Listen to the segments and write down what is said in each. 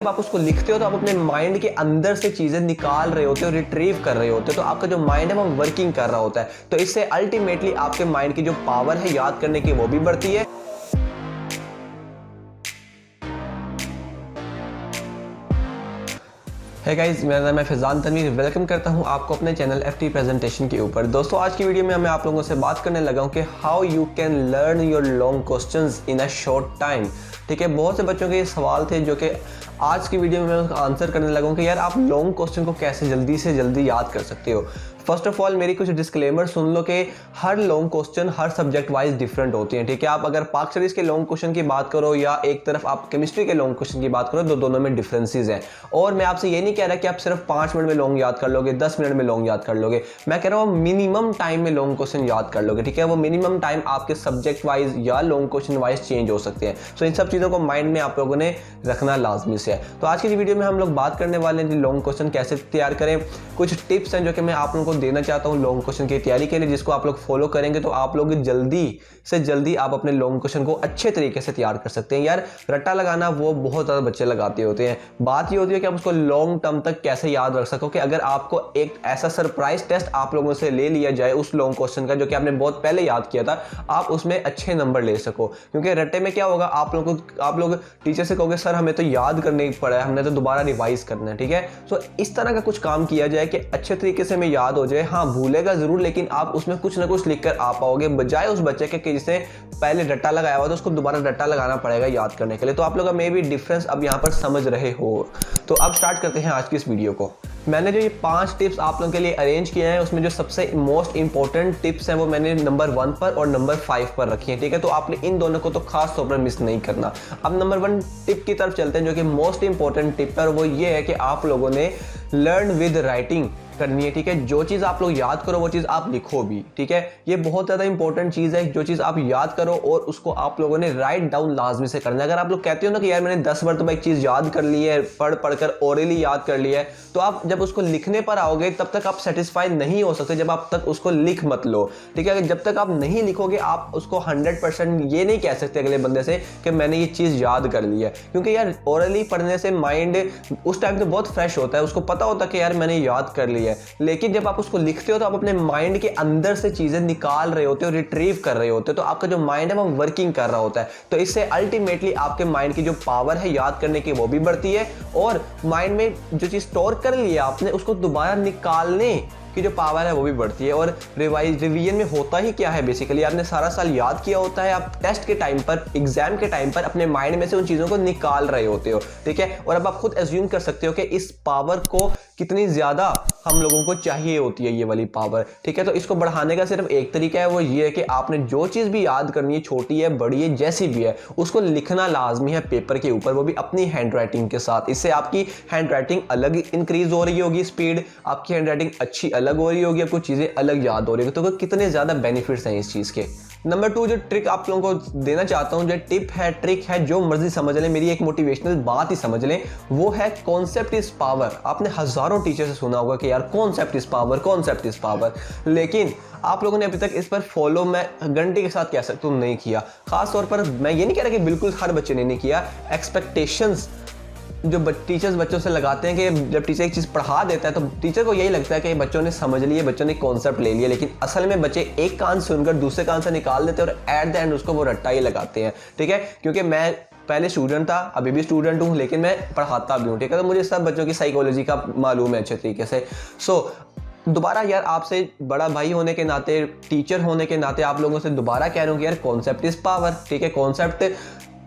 जब आप उसको लिखते हो तो आप अपने माइंड के अंदर से चीजें निकाल रहे होते हो, रिट्रीव कर रहे होते हो, तो आपका जो माइंड है वो वर्किंग कर रहा होता है। तो इससे अल्टीमेटली आपके माइंड की जो पावर है याद करने की वो भी बढ़ती है। है गाइस, मेरा नाम है फैजान तनवीर। वेलकम करता हूं आपको अपने चैनल एफटी प्रेजेंटेशन के ऊपर। दोस्तों, आज की वीडियो में मैं आप लोगों से बात करने लगा हूं कि how you can learn your long questions in a short time. ठीक है, बहुत से बच्चों के ये सवाल थे जो कि आज की वीडियो में मैं उसका आंसर करने लगा हूं कि यार आप लॉन्ग क्वेश्चन को कैसे जल्दी से जल्दी याद कर सकते हो। फर्स्ट ऑफ ऑल मेरी कुछ डिस्क्लेमर सुन लो कि हर लॉन्ग क्वेश्चन हर सब्जेक्ट वाइज डिफरेंट होती हैं। ठीक है, आप अगर पाक स्टडीज के लॉन्ग क्वेश्चन की बात करो या एक तरफ आप केमिस्ट्री के लॉन्ग क्वेश्चन की बात करो तो दोनों में डिफरेंसेस हैं। और मैं आपसे ये नहीं कह रहा कि आप सिर्फ 5 मिनट में लॉन्ग याद कर लोगे, 10 मिनट में लॉन्ग याद कर लोगे। मैं कह रहा हूँ मिनिमम टाइम में लॉन्ग क्वेश्चन याद कर लोगे। ठीक है, वो मिनिमम टाइम आपके सब्जेक्ट वाइज या लॉन्ग क्वेश्चन वाइज चेंज हो सकते हैं। सो इन सब चीज़ों को माइंड में आप लोगों ने रखना लाजमी से है। तो आज की वीडियो में हम लोग बात करने वाले हैं लॉन्ग क्वेश्चन कैसे तैयार करें। कुछ टिप्स हैं जो कि मैं आप लोगों को देना चाहता हूँ लॉन्ग क्वेश्चन की तैयारी के लिए, जिसको आप लोग फॉलो करेंगे तो आप लोग जल्दी से जल्दी आप अपने लॉन्ग क्वेश्चन को अच्छे तरीके से तैयार कर सकते हैं। यार रट्टा लगाना वो बहुत ज़्यादा बच्चे लगाते होते हैं। बात ये होती है कि आप उसको लॉन्ग टर्म तक कैसे याद रख सको कि अगर आपको एक ऐसा सरप्राइज टेस्ट आप लोगों से ले लिया जाए उस लॉन्ग क्वेश्चन का जो कि आपने बहुत पहले याद किया था, आप उसमें अच्छे नंबर ले सको। क्योंकि रट्टे में क्या होगा, आप लोग टीचर से कहोगे सर हमें तो याद करने ही पड़ा है, हमने तो दोबारा रिवाइज करना है। ठीक है, तो इस तरह का कुछ काम किया जाए कि अच्छे तरीके से हमें याद हो जाए। हाँ, भूलेगा जरूर, लेकिन आप उसमें कुछ ना कुछ लिख कर आ पाओगे, बजाय उस बच्चे के जिसे पहले रट्टा लगाया हुआ तो उसको दोबारा रट्टा लगाना पड़ेगा याद करने के लिए। तो आप लोग मे भी डिफरेंस अब यहाँ पर समझ रहे हो। तो अब स्टार्ट करते हैं आज की इस वीडियो को। मैंने जो ये 5 टिप्स आप लोगों के लिए अरेंज किए हैं उसमें जो सबसे मोस्ट इंपॉर्टेंट टिप्स हैं वो मैंने नंबर 1 पर और नंबर 5 पर रखी है। ठीक है, तो आपने इन दोनों को तो खास तौर पर मिस नहीं करना। अब नंबर 1 टिप की तरफ चलते हैं जो कि मोस्ट इंपॉर्टेंट टिप है, और वो ये है कि आप लोगों ने लर्न विद राइटिंग करनी है। ठीक है, जो चीज़ आप लोग याद करो वो चीज़ आप लिखो भी। ठीक है, ये बहुत ज़्यादा इंपॉर्टेंट चीज़ है। जो चीज़ आप याद करो और उसको आप लोगों ने राइट डाउन लाजमी से करना है। अगर आप लोग कहते हो ना कि यार मैंने 10 बार तो एक चीज़ याद कर ली है, पढ़ कर ओरली याद कर लिया है, तो आप जब उसको लिखने पर आओगे तब तक आप सेटिस्फाई नहीं हो सकते जब आप तक उसको लिख मत लो। ठीक है, जब तक आप नहीं लिखोगे आप उसको 100% ये नहीं कह सकते अगले बंदे से कि मैंने ये चीज़ याद कर ली है। क्योंकि यार ओरली पढ़ने से माइंड उस टाइम तो बहुत फ्रेश होता है, उसको पता होता है कि यार मैंने याद कर लिया है। लेकिन जब आप उसको लिखते हो तो आप अपने माइंड के अंदर से चीजें निकाल रहे होते हो, रिट्रीव कर रहे होते हो, तो आपका जो माइंड है वो वर्किंग कर रहा होता है। तो इससे अल्टीमेटली आपके माइंड की जो पावर है याद करने की वो भी बढ़ती है, और माइंड में जो चीज स्टोर कर लिया आपने उसको दोबारा निकालने की जो पावर है वो भी बढ़ती है। और रिवीजन में होता ही क्या है, बेसिकली आपने सारा साल याद किया होता है, आप टेस्ट के टाइम पर, एग्जाम के टाइम पर अपने माइंड में से उन चीज़ों को निकाल रहे होते हो। ठीक है, और अब आप खुद एज्यूम कर सकते हो कि इस पावर को कितनी ज़्यादा हम लोगों को चाहिए होती है ये वाली पावर। ठीक है, तो इसको बढ़ाने का सिर्फ एक तरीका है, वो ये है कि आपने जो चीज़ भी याद करनी है, छोटी है बड़ी है जैसी भी है, उसको लिखना लाजमी है पेपर के ऊपर, वो भी अपनी हैंड राइटिंग के साथ। इससे आपकी हैंड राइटिंग अलग इंक्रीज हो रही होगी, स्पीड आपकी हैंड राइटिंग अच्छी अलग हो रही होगी, आपको चीज़ें अलग याद हो रही होगी। तो कितने ज़्यादा बेनिफिट्स हैं इस चीज़ के। नंबर 2 जो ट्रिक आप लोगों को देना चाहता हूं, जो टिप है, ट्रिक है, जो मर्जी समझ लें, मेरी एक मोटिवेशनल बात ही समझ लें, वो है कॉन्सेप्ट इज पावर। आपने हजारों टीचर से सुना होगा कि यार concept is power, concept is power, लेकिन आप लोगों ने अभी तक इस पर फॉलो, मैं गारंटी के साथ कह सकता हूं, नहीं किया। खास तौर पर मैं ये नहीं कह रहा कि बिल्कुल हर बच्चे ने नहीं किया। एक्सपेक्टेशंस जो टीचर्स बच्चों से लगाते हैं कि जब टीचर एक चीज़ पढ़ा देता है तो टीचर को यही लगता है कि बच्चों ने समझ लिया, बच्चों ने कॉन्सेप्ट ले लिया, लेकिन असल में बच्चे एक कान सुनकर दूसरे कान से निकाल देते हैं और एट द एंड उसको वो रट्टा ही लगाते हैं। ठीक है, क्योंकि मैं पहले स्टूडेंट था, अभी भी स्टूडेंट हूँ, लेकिन मैं पढ़ाता भी हूँ। ठीक है, तो मुझे सब बच्चों की साइकोलॉजी का मालूम है अच्छे तरीके से। दोबारा यार आपसे बड़ा भाई होने के नाते, टीचर होने के नाते आप लोगों से दोबारा कह रहा हूँ कि यार कॉन्सेप्ट इज पावर। ठीक है, कॉन्सेप्ट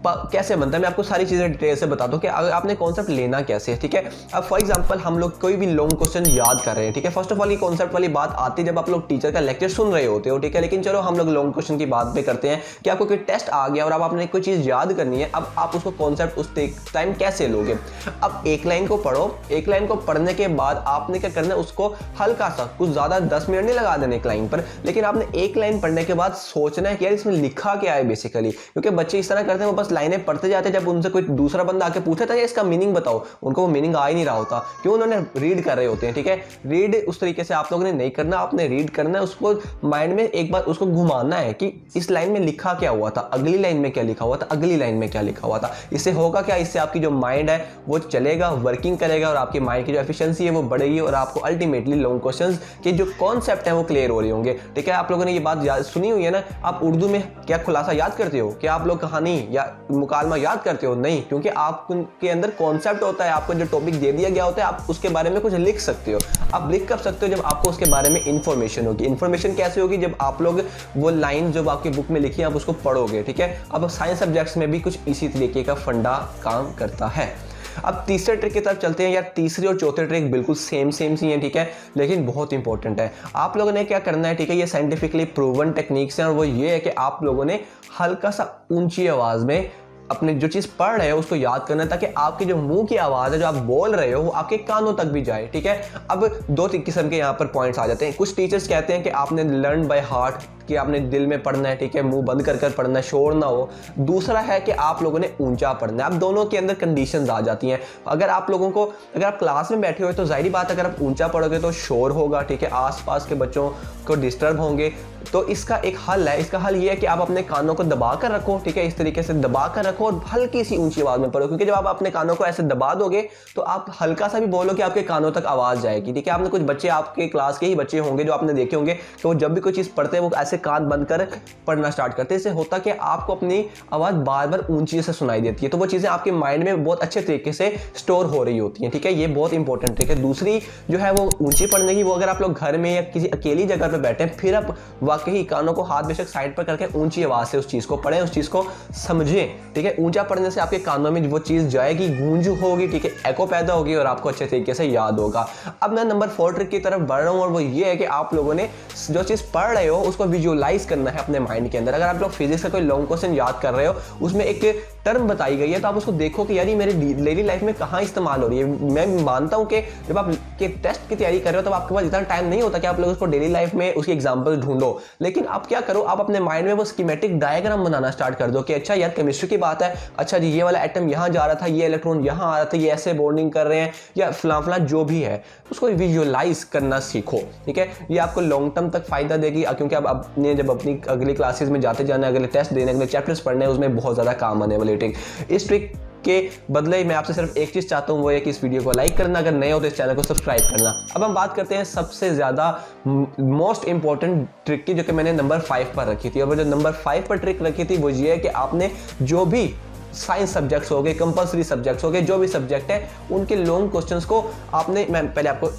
कैसे बनता है मैं आपको सारी चीज़ें डिटेल से बता दूं कि अगर आपने कॉन्सेप्ट लेना कैसे है। ठीक है, अब फॉर एग्जांपल हम लोग कोई भी लॉन्ग क्वेश्चन याद कर रहे हैं। ठीक है, फर्स्ट ऑफ ऑल ये कॉन्सेप्ट वाली बात आती है जब आप लोग टीचर का लेक्चर सुन रहे होते हो। ठीक है, लेकिन चलो हम लोग लॉन्ग क्वेश्चन की बात पे करते हैं कि आपको कोई टेस्ट आ गया और अब आपने कोई चीज़ याद करनी है। अब आप उसको कॉन्सेप्ट उस टाइम कैसे लोगे। अब एक लाइन को पढ़ो, एक लाइन को पढ़ने के बाद आपने क्या करना है, उसको हल्का सा, कुछ ज़्यादा 10 मिनट नहीं लगा देने एक लाइन पर, लेकिन आपने एक लाइन पढ़ने के बाद सोचना है कि यार इसमें लिखा क्या है बेसिकली। क्योंकि बच्चे इस तरह करते हैं, वो बस बस लाइनें पढ़ते जाते, जब उनसे कोई दूसरा बंदा आके पूछा था इसका मीनिंग बताओ, उनको वो मीनिंग आ ही नहीं रहा होता, क्यों? उन्होंने रीड कर रहे होते हैं। ठीक है, रीड उस तरीके से आप लोगों ने नहीं करना, आपने रीड करना है, उसको माइंड में एक बार उसको घुमाना है कि इस लाइन में लिखा क्या हुआ था, अगली लाइन में क्या लिखा हुआ था, अगली लाइन में क्या लिखा हुआ था। इससे होगा क्या, इससे आपकी जो माइंड है वो चलेगा, वर्किंग करेगा और आपकी माइंड की जो एफिशिएंसी है वो बढ़ेगी और आपको अल्टीमेटली लॉन्ग क्वेश्चंस के जो कॉन्सेप्ट हैं वो क्लियर हो रहे होंगे। ठीक है, आप लोगों ने ये बात सुनी हुई है ना, आप उर्दू में क्या खुलासा याद करते हो? क्या आप लोग कहानी या मुकालमा याद करते हो? नहीं, क्योंकि आपके अंदर कॉन्सेप्ट होता है, आपको जो टॉपिक दे दिया गया होता है आप उसके बारे में कुछ लिख सकते हो। आप लिख कर सकते हो जब आपको उसके बारे में इंफॉर्मेशन होगी। इंफॉर्मेशन कैसे होगी? जब आप लोग वो लाइन जो आपकी बुक में लिखी है आप उसको पढ़ोगे। ठीक है, अब साइंस सब्जेक्ट्स में भी कुछ इसी तरीके का फंडा काम करता है। अब तीसरे ट्रिक की तरफ चलते हैं यार। तीसरी और चौथी ट्रिक बिल्कुल सेम सी हैं, ठीक है, लेकिन बहुत इंपॉर्टेंट है। आप लोगों ने क्या करना है, ठीक है, ये साइंटिफिकली प्रूवन टेक्निक्स हैं और वो ये है कि आप लोगों ने हल्का सा ऊंची आवाज में अपने जो चीज पढ़ रहे हो उसको याद करना है, ताकि आपकी जो मुंह की आवाज है जो आप बोल रहे हो वो आपके कानों तक भी जाए। ठीक है, अब दो किस्म के यहाँ पर पॉइंट्स आ जाते हैं। कुछ टीचर्स कहते हैं कि आपने लर्न बाय हार्ट, कि आपने दिल में पढ़ना है, ठीक है, मुंह बंद कर पढ़ना है, शोर ना हो। दूसरा है कि आप लोगों ने ऊंचा पढ़ना है। अब दोनों के अंदर कंडीशंस आ जाती हैं। अगर आप लोगों को, अगर आप क्लास में बैठे हुए तो जाहिर बात है अगर आप ऊंचा पढ़ोगे तो शोर होगा, ठीक है, आसपास के बच्चों को डिस्टर्ब होंगे। तो इसका एक हल है। इसका हल ये है कि आप अपने कानों को दबा कर रखो, ठीक है, इस तरीके से दबा कर रखो और हल्की सी ऊंची आवाज में पढ़ो, क्योंकि जब आप अपने कानों को ऐसे दबा दोगे तो आप हल्का सा भी बोलो कि आपके कानों तक आवाज जाएगी। ठीक है, आपने कुछ बच्चे, आपके क्लास के ही बच्चे होंगे जो आपने देखे होंगे कि वो जब भी कोई चीज पढ़ते हैं वो ऐसे कान बंद कर पढ़ना स्टार्ट करते हैं। इससे होता कि आपको अपनी आवाज बार बार ऊंची से सुनाई देती है, तो वो चीजें आपके माइंड में बहुत अच्छे तरीके से स्टोर हो रही होती हैं। ठीक है, ये बहुत इंपॉर्टेंट ट्रिक है। दूसरी जो है वो ऊंची पढ़ने की, वो अगर आप लोग घर में या किसी अकेली जगह पर बैठे हैं फिर आप वाकई कानों को हाथ बेशक साइड पर करके ऊंची आवाज से उस चीज को पढ़ें, उस चीज को समझें। ठीक है, ऊंचा पढ़ने से आपके कानों में वो चीज जाएगी, गूंज होगी, ठीक है, एको पैदा होगी और आपको अच्छे तरीके से याद होगा। अब मैं नंबर 4 ट्रिक की तरफ बढ़ रहा हूं और वो ये है कि आप लोगों ने जो चीज पढ़ रहे हो उसको विजुअलाइज करना है अपने माइंड के अंदर। अगर आप लोग फिजिक्स का कोई लॉन्ग क्वेश्चन याद कर रहे हो, उसमें एक टर्म बताई गई है, तो आप उसको देखो कि यार ये मेरे डेली लाइफ में कहाँ इस्तेमाल हो रही है। मैं मानता हूं कि जब आप के टेस्ट की तैयारी कर रहे हो तो आपके पास इतना टाइम नहीं होता कि आप लोग उसको डेली लाइफ में उसकी एग्जांपल ढूंढो, लेकिन आप क्या करो, आप अपने माइंड में वो स्कीमेटिक डायग्राम बनाना स्टार्ट कर दो कि अच्छा यार केमिस्ट्री की बात है, अच्छा जी ये वाला एटम यहाँ जा रहा था, ये इलेक्ट्रॉन यहाँ आ रहा था, ये ऐसे बॉन्डिंग कर रहे हैं या फला जो भी है, उसको विजुअलाइज करना सीखो। ठीक है, ये आपको लॉन्ग टर्म तक फायदा देगी, क्योंकि आप अपने जब अपनी अगली क्लासेस में जाते जाना, अगले टेस्ट देने, अगले चैप्टर्स पढ़ने, उसमें बहुत ज्यादा काम आने वाली ट्रिक। इस ट्रिक के बदले मैं आपसे सिर्फ एक चीज चाहता हूं, वो है कि इस वीडियो को लाइक करना, अगर नए हो तो इस चैनल को सब्सक्राइब करना। अब हम बात करते हैं सबसे ज्यादा मोस्ट इंपॉर्टेंट ट्रिक की, जो कि मैंने नंबर 5 पर रखी थी। और जो नंबर 5 पर ट्रिक रखी थी वो ये है कि आपने जो भी साइंस सब्जेक्ट्स हो गए, कंपल्सरी सब्जेक्ट्स हो गए, जो भी सब्जेक्ट है उनके लॉन्ग क्वेश्चंस को आपने, मैं पहले आपको,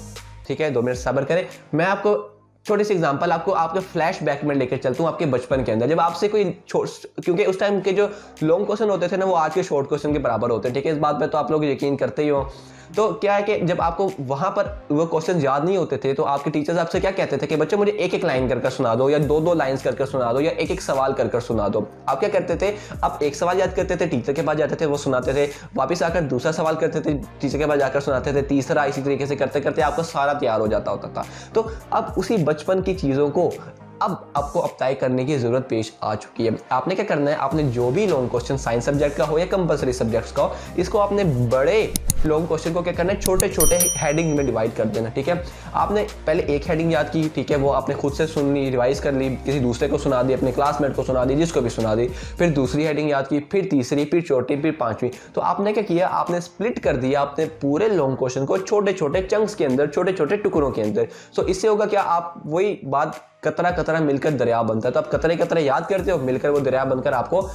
ठीक है 2 मिनट सब्र करें, मैं आपको छोटी सी एग्जांपल आपको आपके फ्लैशबैक में लेकर चलता हूँ आपके बचपन के अंदर, जब आपसे कोई क्योंकि उस टाइम के जो लॉन्ग क्वेश्चन होते थे ना वो आज के शॉर्ट क्वेश्चन के बराबर होते हैं। ठीक है, इस बात पे तो आप लोग यकीन करते ही हो। तो क्या है कि जब आपको वहां पर वो क्वेश्चन याद नहीं होते थे तो आपके टीचर्स आपसे क्या कहते थे कि बच्चे मुझे एक एक लाइन कर सुना दो, या 2-2 लाइंस कर सुना दो, या एक एक सवाल कर सुना दो। आप क्या करते थे, आप एक सवाल याद करते थे, टीचर के पास जाते थे, वो सुनाते थे, वापस आकर दूसरा सवाल करते थे, टीचर के पास जाकर सुनाते थे, तीसरा, इसी तरीके से करते करते आपका सारा तैयार हो जाता होता था। तो अब उसी बचपन की चीजों को अब आपको अप्लाई करने की जरूरत पेश आ चुकी है। आपने क्या करना है, आपने जो भी लॉन्ग क्वेश्चन साइंस सब्जेक्ट का हो या कंपल्सरी सब्जेक्ट्स का हो, इसको आपने बड़े लॉन्ग क्वेश्चन को क्या करना है, छोटे छोटे हेडिंग में डिवाइड कर देना। ठीक है, आपने पहले एक हेडिंग याद की, ठीक है, वो आपने खुद से सुन ली, रिवाइज कर ली, किसी दूसरे को सुना दी, अपने क्लासमेट को सुना दी, जिसको भी सुना दी, फिर दूसरी हेडिंग याद की, फिर तीसरी, फिर चौथी, फिर 5वीं। तो आपने क्या किया, आपने स्प्लिट कर दिया अपने पूरे लॉन्ग क्वेश्चन को छोटे छोटे चंक्स के अंदर, छोटे छोटे टुकड़ों के अंदर। सो इससे होगा क्या, आप वही बात, कतरा कतरा मिलकर दरिया बनता है, तो आप कतरे कतरे याद करते हो, मिलकर वो दरिया बनकर आपको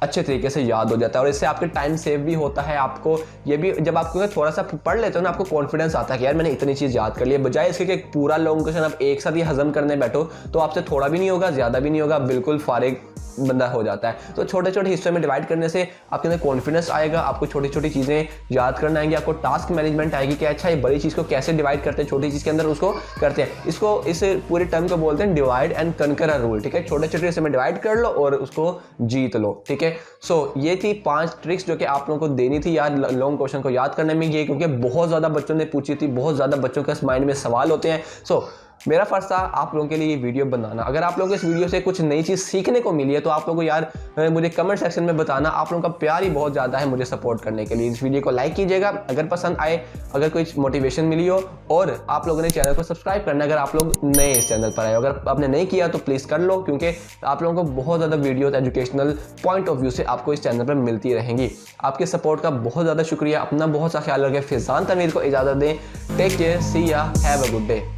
अच्छे तरीके से याद हो जाता है। और इससे आपके टाइम सेव भी होता है। आपको ये भी, जब आप थोड़ा सा पढ़ लेते हो ना, आपको कॉन्फिडेंस आता है कि यार मैंने इतनी चीज़ याद कर ली है, बजाय इसके कि पूरा लॉन्ग क्वेश्चन आप एक साथ ही हजम करने बैठो तो आपसे थोड़ा भी नहीं होगा, ज़्यादा भी नहीं होगा, बिल्कुल फारिग बंदा हो जाता है। तो छोटे छोटे हिस्सों में डिवाइड करने से आपके अंदर कॉन्फिडेंस आएगा, आपको छोटी छोटी चीज़ें याद करना आएंगी, आपको टास्क मैनेजमेंट आएगी कि अच्छा ये बड़ी चीज़ को कैसे डिवाइड करते हैं, छोटी चीज़ के अंदर उसको करते हैं। इसको, इस पूरे टर्म को बोलते हैं डिवाइड एंड कनकर रूल। ठीक है, छोटे छोटे हिस्से में डिवाइड कर लो और उसको जीत लो। ठीक है, सो ये थी 5 ट्रिक्स जो कि आप लोगों को देनी थी यार लॉन्ग क्वेश्चन को याद करने में। ये क्योंकि बहुत ज़्यादा बच्चों ने पूछी थी, बहुत ज़्यादा बच्चों के माइंड में सवाल होते हैं। सो मेरा फ़र्ज़ था आप लोगों के लिए ये वीडियो बनाना। अगर आप लोगों को इस वीडियो से कुछ नई चीज़ सीखने को मिली है तो आप लोगों को यार मुझे कमेंट सेक्शन में बताना। आप लोगों का प्यार ही बहुत ज़्यादा है मुझे सपोर्ट करने के लिए। इस वीडियो को लाइक कीजिएगा अगर पसंद आए, अगर कोई मोटिवेशन मिली हो, और आप लोगों ने चैनल को सब्सक्राइब करना अगर आप लोग नए इस चैनल पर आए हो। अगर आपने नहीं किया तो प्लीज़ कर लो, क्योंकि आप लोगों को बहुत ज़्यादा videos educational point of view से आपको इस चैनल पर मिलती रहेंगी। आपके सपोर्ट का बहुत ज़्यादा शुक्रिया। अपना बहुत सा ख्याल रखें। फिजान तनवीर को इजाज़त दें। टेक केयर, सी या, हैव अ गुड डे।